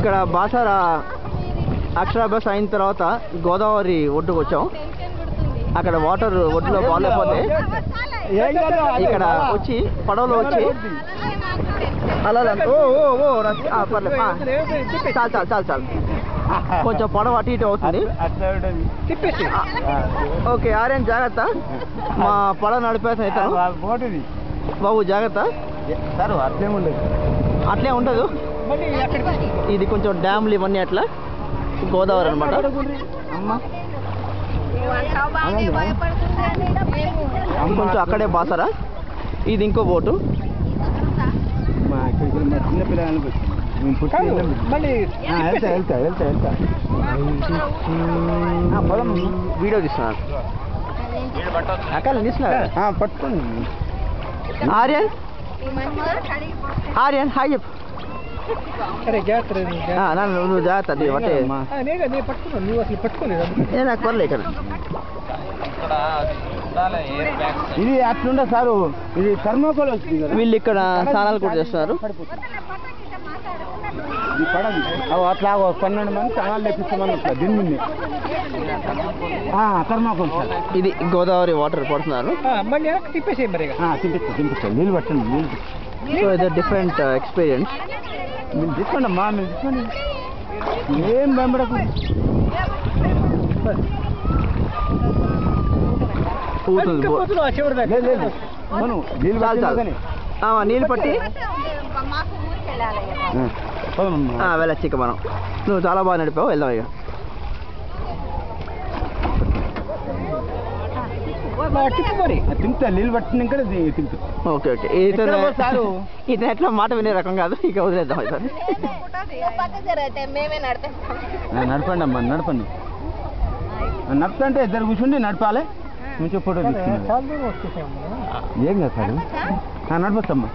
ఇక్కడ బాసర అక్షర బస్ అయిన తర్వాత గోదావరి ఒడ్డుకు వచ్చాం. అక్కడ వాటర్ ఒడ్డులో బాగాలేకపోతే ఇక్కడ వచ్చి పడవలో వచ్చి అలా పర్లేదు చాలు చాలు చాలు చాలు కొంచెం పడవ అటు ఇటు అవుతుంది. ఓకే ఆర్యన్ జాగ్రత్త, మా పడవ నడిపేస్తాను ఇతను. బాబు జాగ్రత్త, అట్లే ఉండదు. ఇది కొంచెం డ్యామ్లు ఇవన్నీ అట్లా గోదావరి అనమాట. కొంచెం అక్కడే బాసరా. ఇది ఇంకో బోటు. వీడియో తీస్తున్నారు అక్కడ తీస్తున్నారు. పట్టుకోండి ఆర్యన్. ఆర్యన్ హాయ్ చెప్పు. నువ్వు జాగ్రత్త నాకు పర్లే. ఇక్కడ ఇది అట్లుండే సారు, ఇది థర్మోకోల్ వస్తుంది. వీళ్ళు ఇక్కడ స్నానాలు కూడా చేస్తున్నారు. అట్లా 12 మంది స్నానాలు తెప్పిస్తామని దీన్ని థర్మోకోల్ సార్. ఇది గోదావరి వాటర్ పడుతున్నారు. తిప్పిస్తాను నీళ్ళు పట్టండి. నీళ్ళు సో ఇది డిఫరెంట్ ఎక్స్పీరియన్స్. మీరు తీసుకోండి అమ్మా, మీరు తీసుకోండి. ఏం బెంబడకు. నీళ్ళు పట్టి వెళ్ళచ్చు ఇక మనం. నువ్వు చాలా బాగా నడిపావు, వెళ్దాం ఇక. తింటా నీళ్ళు పట్టిన ఇక్కడ తింటా. ఓకే ఓకే ఇతను ఎట్లా మాట వినే రకం కాదు, ఇక వదిలేద్దాం. నడపండి అమ్మా, నడపండి. నడుపుతుంటే ఇద్దరు కూర్చుండి నడపాలి. మంచిగా ఫోటో తీసుకున్నాను. ఏం కాదు సార్, నడపచ్చమ్మా.